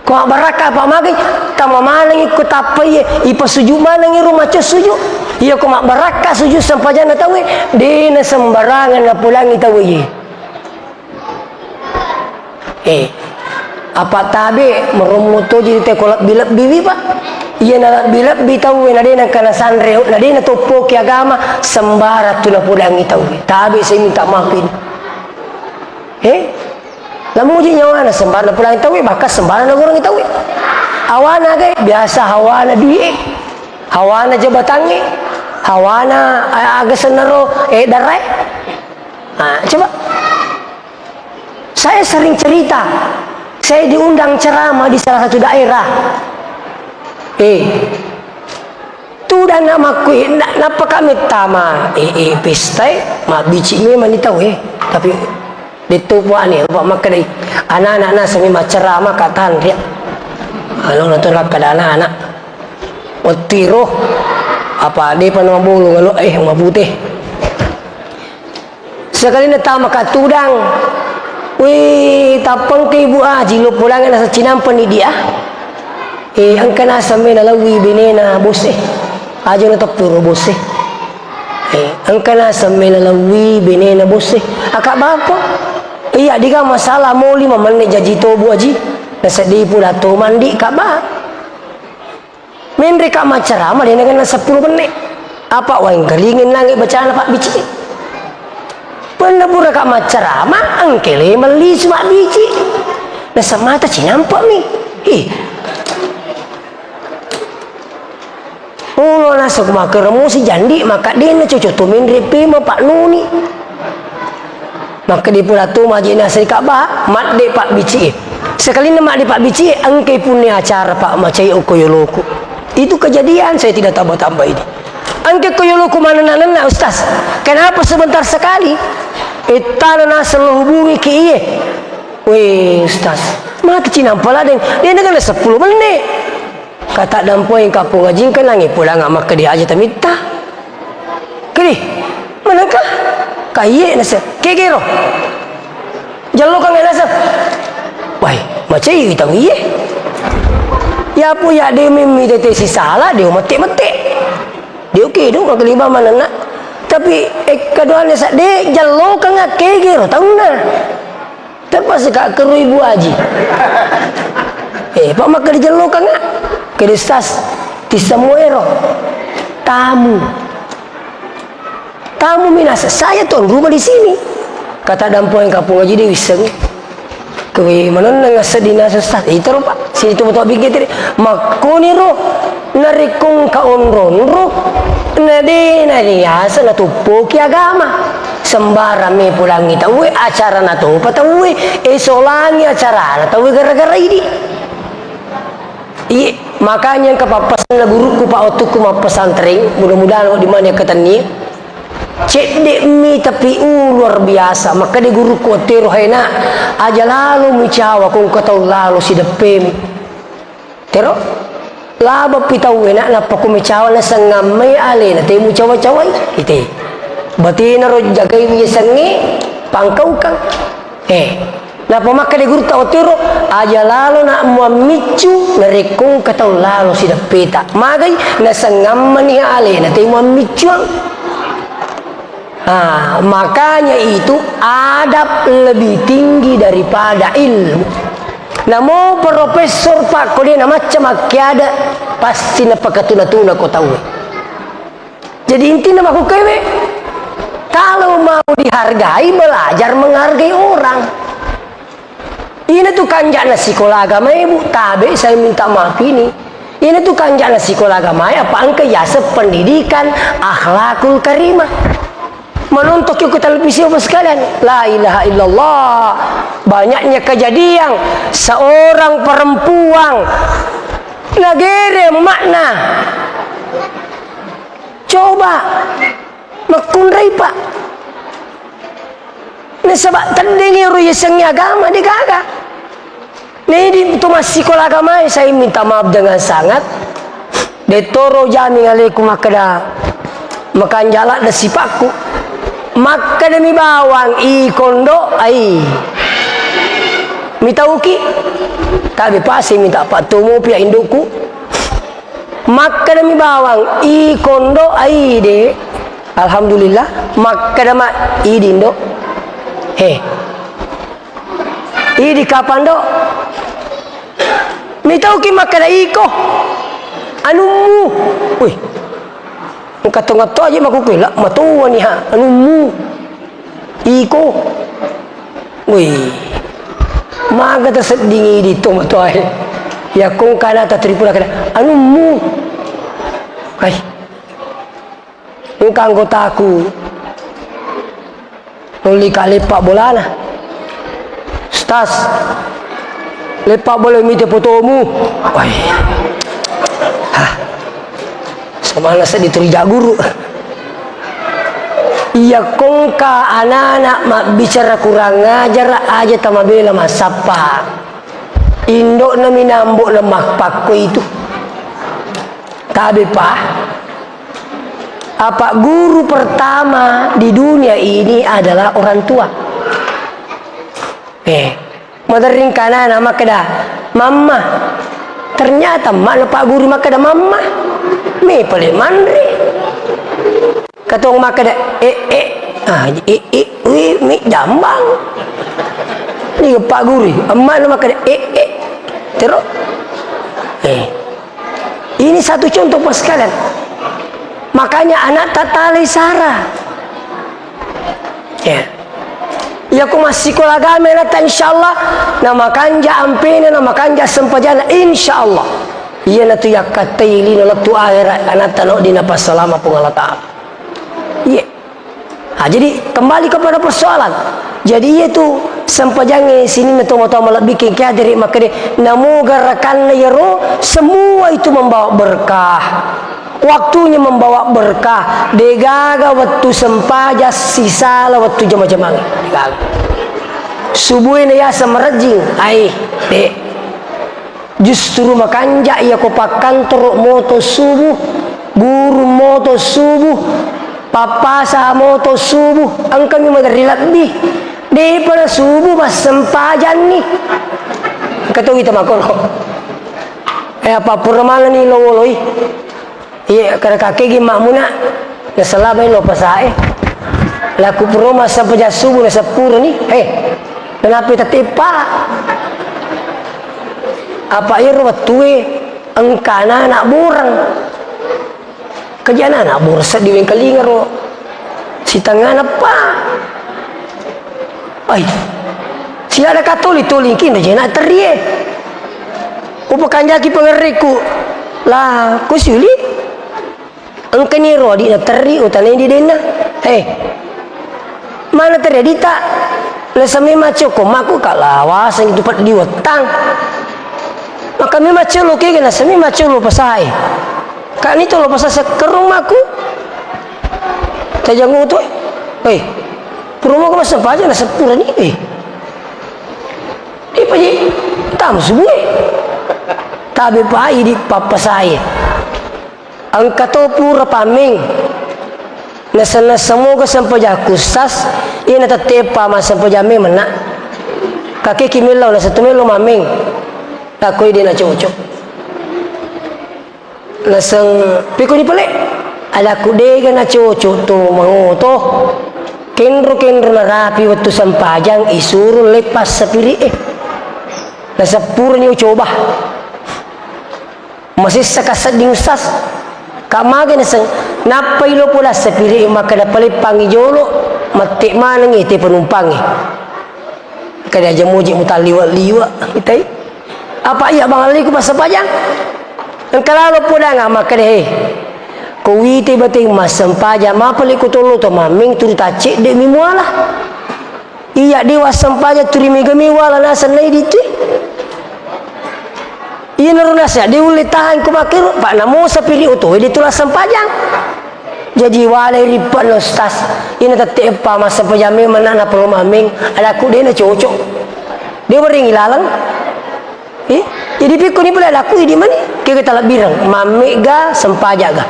ko baraka apa magi tama manang ikut apa ye ipasuju manang rumah sujud ya kuma baraka sujud sempajana tawe de na sembarangan na pulangi tawe ye. Apa tabe meromoto jadi tekolak bilap bibi pak? Iya nak bilap bitahu nadena kana sanre nadena topo ki agama sembara tu na pulangi tahu. Tabe saya minta maafin. Lamu je nyawana sembara pulangi tahu bakas sembara na orang tahu. Awana ke biasa hawana duit. Hawana jabatange. Hawana aga senero darai. Coba saya sering cerita, saya diundang ceramah di salah satu daerah. Tu dan nama ku, napa kami tama, pestai, mak bici memang tahu tapi itu buat ni, buat makan anak-anak sami ceramah katahan dia, kalau nonton lak kada anak-anak, otiro, apa dia pernah bolu kalau mak putih. Sekali nak tama katudang. Wih, tapang ke ibu jilo pulangan nasa cinampan ni dia. Angka nasa may nalawi binena bose. Ajo na tapuro bose. Angka nasa may nalawi binena bose. Akak bapa? Iya, di ka masalah mo 5 menit jadi tobu aji. Nasa di pula to mandi kak ba. Menre kak macarama dia nak nasa 10 menit. Apa wang galingin langit bacaan pak bici. Penabura kak macarama angkele meli cuma biji. Nasa mata cinampak mi. Oh nasa kumaka remu si jandi maka dia na cucu tumin repi ma pak nuni. Maka di pula tu maji nasa kak ba mat de pak biji. Sekali nama de pak biji angke punya acara pak macai okoyoloko. Itu kejadian saya tidak tambah-tambah ini. Angke koyoloko mana nana ustaz. Kenapa sebentar sekali? Itana nasa hubungi ke iye. Weh ustaz, mati cinampala den. Dia nak 10 menit. Kata dampoi kapung ngajing kan langi pulang ngak maka dia aja tamita. Kini, manakah? Kaiye nasa kegero. Jalo kang nasa. Wai, macam kita iye. Ya pu ya dia mimi tete si salah dia mati-mati. Dia okey tu maka lima mana nak. Tapi keduanya sak de jalo kang kegero tahu na. terpaksa kak keru ibu haji. Pak maka dijelokan nggak? Kedestas tisamuero tamu minasa saya tuan rumah di sini. Kata dampo yang kapung aja dia wiseng. Kewe mana nggak sedina sesat. Itu pak sini tuh betul bikin tadi. Makoni ro narikung kaonron ro nadi asa na tupoki agama. Sembara me pulang kita, acara na to, patawe esolangi acara na tahu gara-gara ini. Iya, makanya kepapasan na guruku pak otukku ma pesantren, mudah-mudahan di mana ketani. Cek dek mi tapi luar biasa, maka di guruku teru hena aja lalu micawa kung kau lalu si depem. Tero laba pitau enak na paku micawa na sangamay ale na temu cawa-cawai ite. Batina ro jagai biasangi pangkau kang na pemaka de guru tau tiro aja lalu nak memicu na rekung katau lalu sida peta magai na sangamman ni ale na temu memicu makanya itu adab lebih tinggi daripada ilmu. Na mau profesor pak kau dia na macam akiada pasti na pakatuna-tuna kau tahu. Jadi intinya aku kewe kalau mau dihargai, belajar menghargai orang. Ini tuh kanjana sekolah agama ibu, tabe saya minta maaf ini. Ini tuh kanjana sekolah agama apa angka yasa pendidikan akhlakul karimah. Menontok yuk ke televisi apa sekalian. La ilaha illallah. Banyaknya kejadian seorang perempuan negeri makna. Coba makundai pak. Ini sebab terdengi ruyesengnya agama di kagak. Ini di masih sekolah agama saya minta maaf dengan sangat. Detoro jami alaikum makada makan jalak da sipakku. Maka demi bawang i kondo ai. Minta uki. Tapi pasti minta pak tumu pia induku. Maka demi bawang i kondo ai de. Alhamdulillah maka dama i dindo. Idi kapan do? Mitau ki maka da iko. Anumu. Wih. Ngato-ngato aja maku kela matuwa ni ha. Anumu. Iko. Wih. Maga tersedingi di to matuai. Ya kong kana ta tripula kana. Anumu. Hai. Engkau anggotaku. Nuli kali pak bolana. Stas. Lepak boleh minta fotomu. Wah. Hah. Semana saya diterija guru. Iya kongka anak-anak mak bicara kurang ngajar aja tamabela masapa. Indok na minambok na makpakko itu. Tabe pak. Apa guru pertama di dunia ini adalah orang tua. Madaring kana nama kada mama. Ternyata mak pak guru mak kada mama. Me pale mandri. Katong mak kada mi jambang. Ni pak guru emak mak kada terus. Ini satu contoh pas sekalian. Makanya anak tatali sara. Ya aku masih sekolah agama nata insyaallah nama kanja ampena nama kanja sempajana insyaallah. Iya natu yakataili nolatu akhirat anak tanok di napa selama pengalata. Iya. Jadi kembali kepada persoalan. Jadi itu sempajange sini meto-meto malah bikin kaya dari makanya namu garakan yero semua itu membawa berkah. Waktunya membawa berkah. Degaga waktu sempaja sisala waktu jama-jama. Subuh ini ya semerjing. Justru makanja ia kopak kantor moto subuh, guru moto subuh, papa sa moto subuh. Angkang yang madarilat bi. Daripada subuh mas sempajan nih. Kata kita makor kok. Apa purnamana ni lowoloi. Iya kada kakek makmuna na salabay no pasae laku pro masa paja subuh na sapuro ni Kenapa tetepa? Apa iru watue engkana anak burang. Kejana anak bursa di wengkalingaro. Si tangan apa? Ay, sila ada katuli-tuli kini jena terie. Upakan jaki pengeriku lah kusuli. Engkani rodi na teri utane di dena. Mana terjadi tak? Lesami maco ko maku kalawasan itu pat diwatang. Maka mi maco lo ke na sami maco lo pasai. Kan itu lo pasai kerung maku. Tajangu tu. Promo ko masa paja na sepura ni. Paji tam subuh. Tabe pai di papasai. Ang katopu rapaming nasana semoga sampaja kusas ina tatepa masampajame mana kake kimilau na satumelo maming takoi dina cocok nasang piko ni pale ala kudega na cocok to mangoto kenro na rapi waktu sampajang isuru lepas sapiri nasa pura ni coba masih sakasad ding usas kamaga nasang napailo pula sa pili maka napali pangijolo matik manang iti penumpang kada aja muji mutaliwa-liwa itai apa iya bangali ko pasapajang ang kalalo pula nga maka deh kuwiti bating masampaja mapali ko tulo to maming turitaci de mimuala iya dewa sampaja turimigami wala nasan lay dito iya narunasya diulitahan ko makiro pak namo sa pili uto ditulah sampajang jadi walay ripat no stas ina tateep pa masampajame mana na pelomaming ada ku dia na cocok dia bering ilalang jadi pikun ni pula laku di mana kaya kita birang mame ga sampaja ga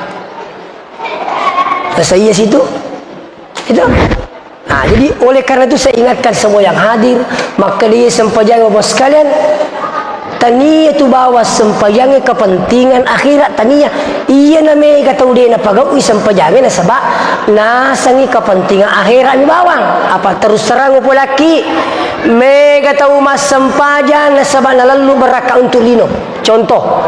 saya situ itu. Nah, jadi oleh karena itu saya ingatkan semua yang hadir maka dia sampajang bos sekalian tania tu bawa sampajangnya kepentingan akhirat tania iya na may katau dia na pagawi sampajangnya na sabak nasangi kepentingan akhirat ni bawang apa terus terang po laki may katau mas sampajang na sabak na lalu beraka untuk lino contoh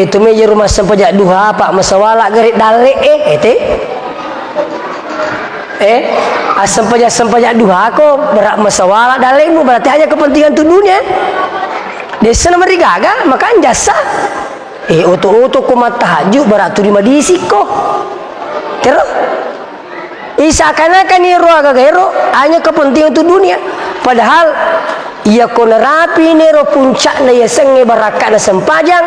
tu meja rumah sampajak duha apa masawala garit dale sampajak duha ko berak masawala dalemu berarti hanya kepentingan tu dunia desa nama rigaga makan jasa oto ko matahaju berak tu lima disiko kero isakana kan iro agagero hanya kepentingan tu dunia padahal ia ko narapi nero puncak na yasenge baraka na sampajang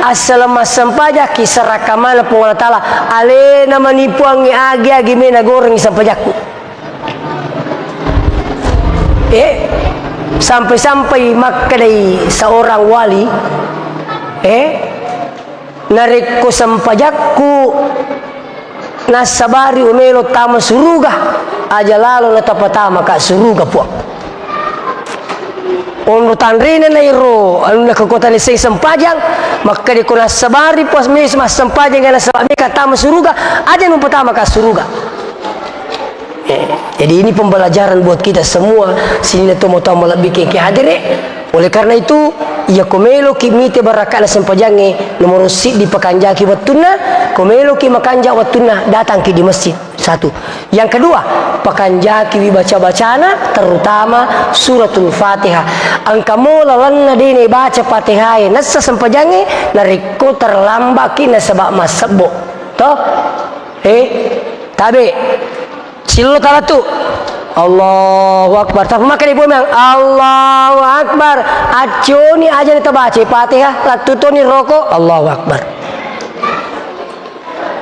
asal mas sampajak kisarakamana po Allah Ta'ala ale na manipuang agi me na goreng sampajakku sampai-sampai makadai seorang wali narik ko sampajakku nasabari umelo tama suruga aja lalo na tapatama ka suruga po tanrina na iro ano nakakota ni say sampajang makadi ko nasabari po mas sampajang nga nasabi katama suruga aja nung patama ka suruga jadi ini pembelajaran buat kita semua sini na tumo-tumo labiki kihadiri oleh karena itu ia komelo kimite baraka na sampajange nomor si di pakanjaki watuna komelo ki makanja watuna datang ki di masjid satu yang kedua pakanjaki baca-bacana terutama suratul Fatihah angka mula lanna dini baca Fatihah nasa sampajange nariko terlambaki na sabak masabo toh tabe silo talatu Allahu Akbar tapi makan ibu memang Allahu Akbar acuni aja kita baca Fatihah latuto ni rokok Allahu Akbar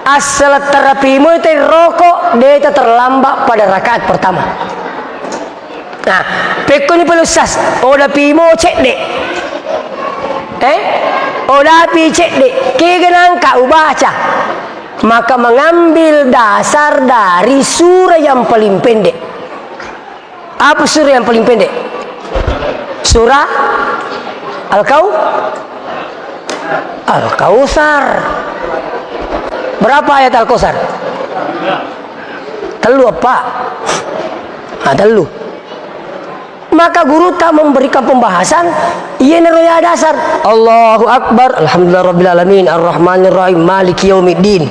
asal terapimu itu rokok dia itu terlambat pada rakaat pertama nah pekon ni pelusas oda pimo cek dek oda pi cek dek kegenang kau baca maka mengambil dasar dari surah yang paling pendek. Apa surah yang paling pendek? Surah Al-Kautsar. Berapa ayat Al-Kautsar? Telu apa? Telu. maka guru tak memberikan pembahasan. Ia neroya dasar. Allahu Akbar, Alhamdulillahirabbil alamin, Ar-Rahmanir-Rahim, Maliki Yaumiddin.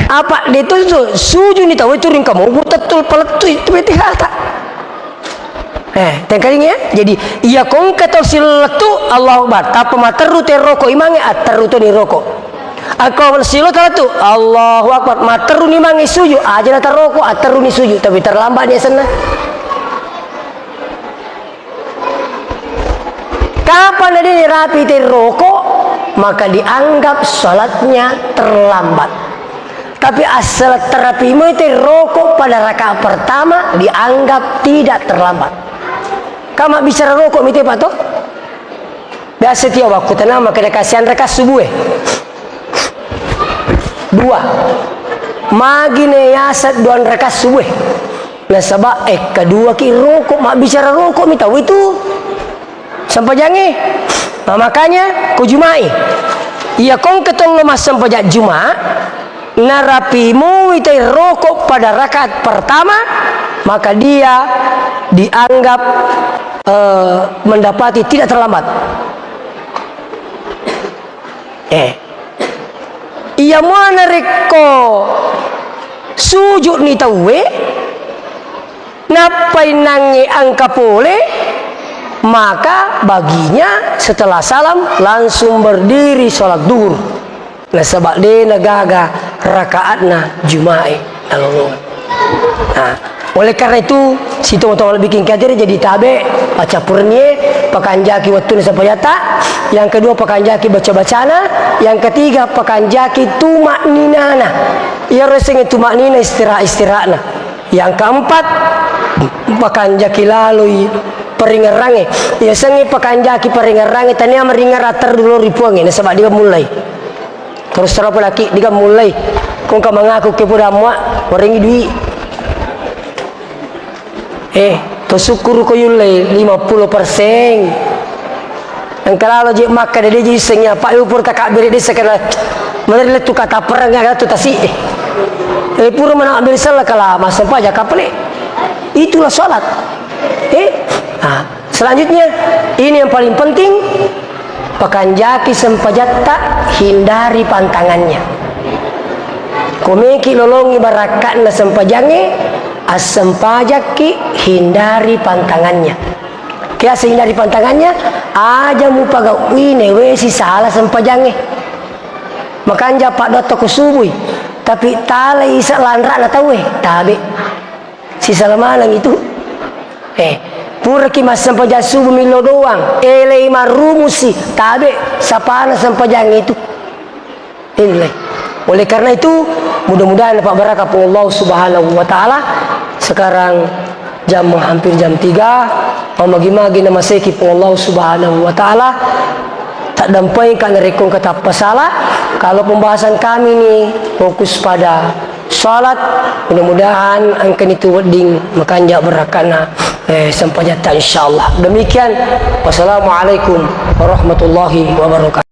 Apa dia tu sujud ni tahu turun kamu betul peletu itu Fatihah tak? Tengkalinya. Jadi ia kong kata silatu Allahu Akbar. Apa materu teroko imange ateru tu ni roko. Aku silo tu Allahu Akbar materu ni mangi sujud aja na teroko ateru ni sujud tapi terlambat dia sana. Kapan ada ni rapi teroko maka dianggap salatnya terlambat. Tapi asal terapimu itu rokok pada rakaat pertama dianggap tidak terlambat. Kamu bicara rokok mite pak toh? Biasa tiap waktu tenang maka kasihan rakaat subuh. 2. Magi neyasat 2 rakaat subuh. Nah sebab kedua ki rokok mak bicara rokok mita itu sampai jange. Nah, makanya ku jumai. Ia kong ketong lemas sampai Jumat. Narapimu itu rokok pada rakaat pertama maka dia dianggap mendapati tidak terlambat. Ia mana reko sujud ni tahu napai nangi angka pole maka baginya setelah salam langsung berdiri sholat duhur. Nah sebab dia nagaga rakaatna Juma'i. Nah, oleh karena itu si teman-teman bikin kadir jadi tabe baca purnie pakanjaki waktu sampai jata. Yang kedua pakanjaki baca-bacana. Yang ketiga pakanjaki tumak ninana. Ia reseng tumak nina istirahat-istirahatna. Yang keempat pakanjaki lalui peringerange. Ia sengi pakanjaki peringerange tania meringar atar dulu ripuange. Nah sebab dia mulai. Terus terapa laki dia mulai kong ka mengaku ke pada muak waringi duit to syukur ko yulai 50%. Yang kalau je maka dia jadi sengnya pak upur tak beri dia sekala menari tu kata perang tu tasi pura mana ambil salah kala masa paja kapale itulah salat. Selanjutnya ini yang paling penting. Pakanjaki sempajatta hindari pantangannya. Komeki lolongi barakatna sempajange asempajaki hindari pantangannya. Kaya hindari pantangannya aja mupaga wine wesi salah sempajange. Makanja pak doto kusubui tapi talai isa landra na tawe tabe. Si salamalang itu pura ki mas sampajan subuh milo doang elei marumusi tabe sapana sampajang itu ini. Oleh karena itu mudah-mudahan Pak Barakah Allah Subhanahu wa taala. Sekarang hampir jam 3 magi-magi nama seki Allah Subhanahu wa taala tak dampai kan rekong kata pasalah. Kalau pembahasan kami ini fokus pada salat, mudah-mudahan angkan itu wedding makanja berakana sampai jata insyaallah. Demikian, wassalamualaikum warahmatullahi wabarakatuh.